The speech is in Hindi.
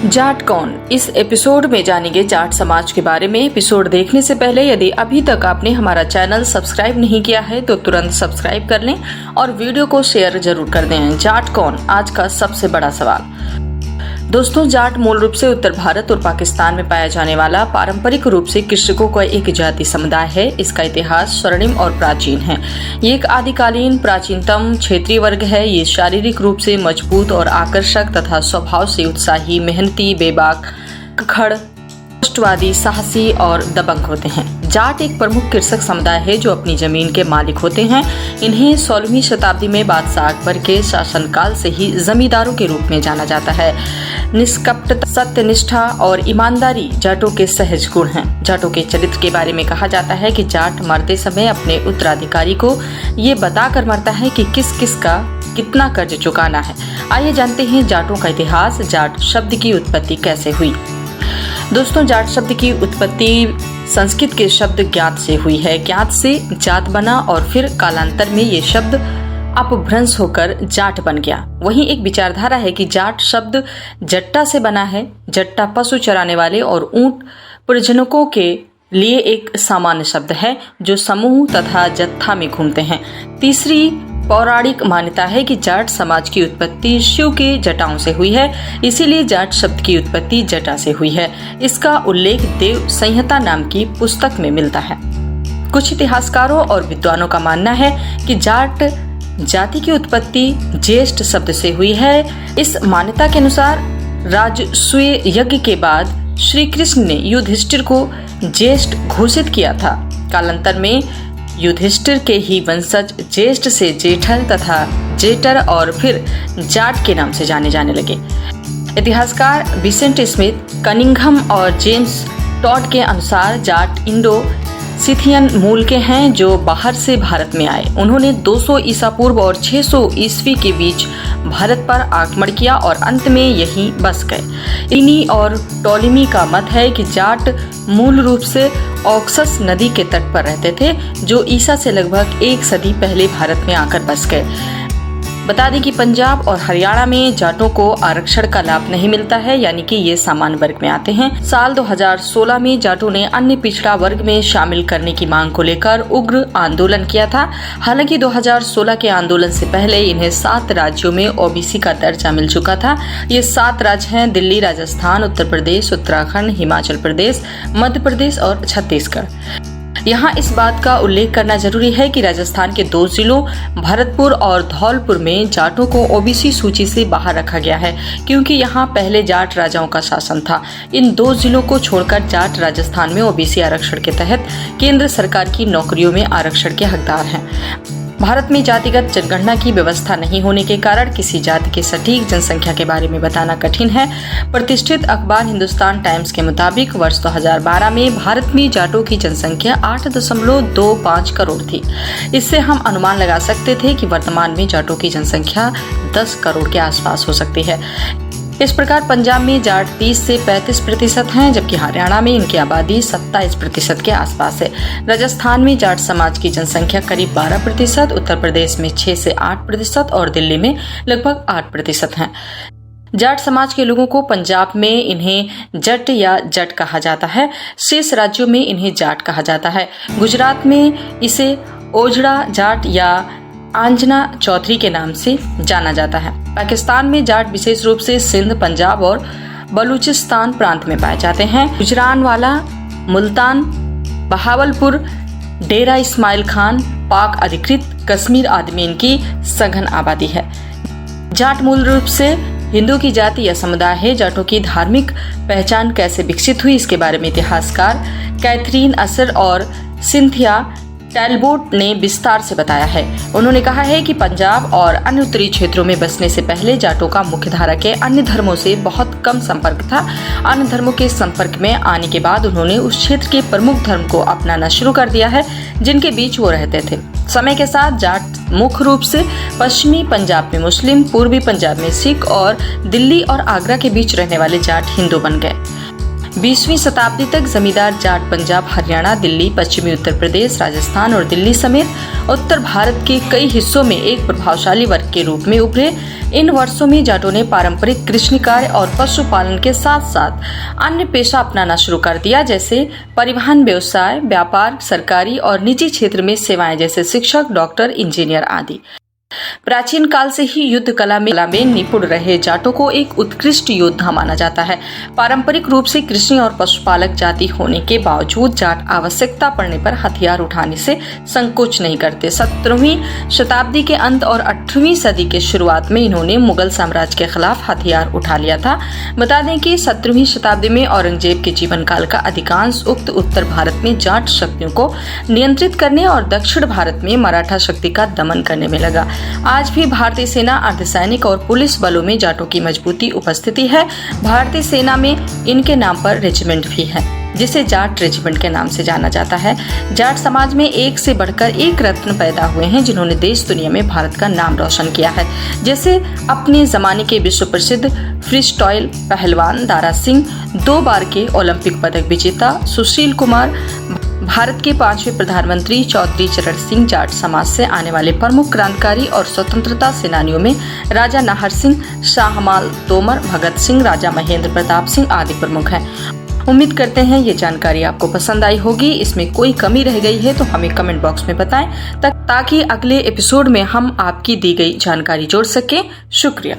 जाट कौन, इस एपिसोड में जानेंगे जाट समाज के बारे में। एपिसोड देखने से पहले यदि अभी तक आपने हमारा चैनल सब्सक्राइब नहीं किया है तो तुरंत सब्सक्राइब कर लें और वीडियो को शेयर जरूर कर दें। जाट कौन, आज का सबसे बड़ा सवाल। दोस्तों, जाट मूल रूप से उत्तर भारत और पाकिस्तान में पाया जाने वाला पारंपरिक रूप से कृषकों का एक जाति समुदाय है। इसका इतिहास स्वर्णिम और प्राचीन है। ये एक आदिकालीन प्राचीनतम क्षेत्रीय वर्ग है। ये शारीरिक रूप से मजबूत और आकर्षक तथा स्वभाव से उत्साही, मेहनती, बेबाक, खड़, राष्ट्रवादी, साहसी और दबंग होते हैं। जाट एक प्रमुख कृषक समुदाय है जो अपनी जमीन के मालिक होते हैं। इन्हें 16वीं शताब्दी में बादशाह अकबर के शासनकाल से ही जमींदारों के रूप में जाना जाता है। निष्कपटता, सत्यनिष्ठा और ईमानदारी जाटों के सहज गुण हैं। जाटों के चरित्र के बारे में कहा जाता है कि जाट मरते समय अपने उत्तराधिकारी को ये बताकर मरता है कि किस किस का कितना कर्ज चुकाना है। आइए जानते हैं जाटों का इतिहास। जाट शब्द की उत्पत्ति कैसे हुई। दोस्तों, जाट शब्द की उत्पत्ति संस्कृत के शब्द ज्ञात से हुई है। ज्ञात से जात बना और फिर कालांतर में ये शब्द अपभ्रंश होकर जाट बन गया। वहीं एक विचारधारा है कि जाट शब्द जट्टा से बना है। जट्टा पशु चराने वाले और ऊंट प्रजनकों के लिए एक सामान्य शब्द है जो समूह तथा जत्था में घूमते हैं। तीसरी पौराणिक मान्यता है कि जाट समाज की उत्पत्ति शिव के जटाओं से हुई है, इसीलिए जाट शब्द की उत्पत्ति जटा से हुई है। इसका उल्लेख देव संहिता नाम की पुस्तक में मिलता है। कुछ इतिहासकारों और विद्वानों का मानना है कि जाट जाति की उत्पत्ति ज्येष्ठ शब्द से हुई है। इस मान्यता के अनुसार राजसूय यज्ञ के बाद श्री कृष्ण ने युधिष्ठिर को ज्येष्ठ घोषित किया था। कालांतर में युधिष्ठिर के ही वंशज ज्येष्ठ से जेठर तथा जेटर और फिर जाट के नाम से जाने जाने लगे। इतिहासकार विसेंट स्मिथ, कनिंघम और जेम्स टॉड के अनुसार जाट इंडो सिथियन मूल के हैं जो बाहर से भारत में आए। उन्होंने 200 ईसा पूर्व और 600 ईस्वी के बीच भारत पर आक्रमण किया और अंत में यहीं बस गए। इनी और टोलेमी का मत है कि जाट मूल रूप से ऑक्सस नदी के तट पर रहते थे जो ईसा से लगभग 1 सदी पहले भारत में आकर बस गए। बता दें कि पंजाब और हरियाणा में जाटों को आरक्षण का लाभ नहीं मिलता है, यानी कि ये सामान्य वर्ग में आते हैं। साल 2016 में जाटों ने अन्य पिछड़ा वर्ग में शामिल करने की मांग को लेकर उग्र आंदोलन किया था। हालांकि 2016 के आंदोलन से पहले इन्हें 7 राज्यों में ओबीसी का दर्जा मिल चुका था। ये 7 राज्य हैं: दिल्ली, राजस्थान, उत्तर प्रदेश, उत्तराखंड, हिमाचल प्रदेश, मध्य प्रदेश और छत्तीसगढ़। यहाँ इस बात का उल्लेख करना जरूरी है कि राजस्थान के 2 जिलों भरतपुर और धौलपुर में जाटों को ओबीसी सूची से बाहर रखा गया है क्योंकि यहाँ पहले जाट राजाओं का शासन था। इन 2 जिलों को छोड़कर जाट राजस्थान में ओबीसी आरक्षण के तहत केंद्र सरकार की नौकरियों में आरक्षण के हकदार हैं। भारत में जातिगत जनगणना की व्यवस्था नहीं होने के कारण किसी जाति की सटीक जनसंख्या के बारे में बताना कठिन है। प्रतिष्ठित अखबार हिंदुस्तान टाइम्स के मुताबिक वर्ष 2012 में भारत में जाटों की जनसंख्या 8.25 करोड़ थी। इससे हम अनुमान लगा सकते थे कि वर्तमान में जाटों की जनसंख्या 10 करोड़ के आसपास हो सकती है। इस प्रकार पंजाब में जाट 30 से 35% हैं, जबकि हरियाणा में इनकी आबादी 27% के आसपास है। राजस्थान में जाट समाज की जनसंख्या करीब 12%, उत्तर प्रदेश में 6 से 8% और दिल्ली में लगभग 8% है। जाट समाज के लोगों को पंजाब में इन्हें जट या जट कहा जाता है। शेष राज्यों में इन्हें जाट कहा जाता है। गुजरात में इसे ओजड़ा जाट या आंजना चौधरी के नाम से जाना जाता है। पाकिस्तान में जाट विशेष रूप से सिंध, पंजाब और बलूचिस्तान प्रांत में पाए जाते हैं। गुजरानवाला, मुल्तान, बहावलपुर, डेरा इस्माइल खान, पाक अधिकृत कश्मीर आदि में इनकी सघन आबादी है। जाट मूल रूप से हिंदू की जाति या समुदाय है। जाटों की धार्मिक पहचान कैसे विकसित हुई, इसके बारे में इतिहासकार कैथरीन असर और सिंथिया टैलबोट ने विस्तार से बताया है। उन्होंने कहा है कि पंजाब और अन्य उत्तरी क्षेत्रों में बसने से पहले जाटों का मुख्यधारा के अन्य धर्मों से बहुत कम संपर्क था। अन्य धर्मों के संपर्क में आने के बाद उन्होंने उस क्षेत्र के प्रमुख धर्म को अपनाना शुरू कर दिया है जिनके बीच वो रहते थे। समय के साथ जाट मुख्य रूप से पश्चिमी पंजाब में मुस्लिम, पूर्वी पंजाब में सिख और दिल्ली और आगरा के बीच रहने वाले जाट हिंदू बन गए। 20वीं शताब्दी तक जमींदार जाट पंजाब, हरियाणा, दिल्ली, पश्चिमी उत्तर प्रदेश, राजस्थान और दिल्ली समेत उत्तर भारत के कई हिस्सों में एक प्रभावशाली वर्ग के रूप में उभरे। इन वर्षों में जाटों ने पारंपरिक कृषि कार्य और पशुपालन के साथ साथ अन्य पेशा अपनाना शुरू कर दिया, जैसे परिवहन व्यवसाय, व्यापार, सरकारी और निजी क्षेत्र में सेवाएं जैसे शिक्षक, डॉक्टर, इंजीनियर आदि। प्राचीन काल से ही युद्ध कला में निपुण रहे जाटों को एक उत्कृष्ट योद्धा माना जाता है। पारंपरिक रूप से कृषि और पशुपालक जाति होने के बावजूद जाट आवश्यकता पड़ने पर हथियार उठाने से संकोच नहीं करते। 17वीं शताब्दी के अंत और 18वीं सदी के शुरुआत में इन्होंने मुगल साम्राज्य के खिलाफ हथियार उठा लिया था। बता दें कि 17वीं शताब्दी में औरंगजेब के जीवन काल का अधिकांश उक्त उत्तर भारत में जाट शक्तियों को नियंत्रित करने और दक्षिण भारत में मराठा शक्ति का दमन करने में लगा। आज भी भारतीय सेना, अर्धसैनिक और पुलिस बलों में जाटों की मजबूती उपस्थिति है। भारतीय सेना में इनके नाम पर रेजिमेंट भी है, जिसे जाट रेजिमेंट के नाम से जाना जाता है। जाट समाज में एक से बढ़कर एक रत्न पैदा हुए हैं, जिन्होंने देश दुनिया में भारत का नाम रोशन किया है, जैसे अपने जमाने के विश्व प्रसिद्ध फ्रीस्टाइल पहलवान दारा सिंह, 2 बार के ओलंपिक पदक विजेता सुशील कुमार, भारत के 5वें प्रधानमंत्री चौधरी चरण सिंह। जाट समाज से आने वाले प्रमुख क्रांतिकारी और स्वतंत्रता सेनानियों में राजा नाहर सिंह, शाहमाल तोमर, भगत सिंह, राजा महेंद्र प्रताप सिंह आदि प्रमुख हैं। उम्मीद करते हैं ये जानकारी आपको पसंद आई होगी। इसमें कोई कमी रह गई है तो हमें कमेंट बॉक्स में बताएं, ताकि अगले एपिसोड में हम आपकी दी गई जानकारी जोड़ सकें। शुक्रिया।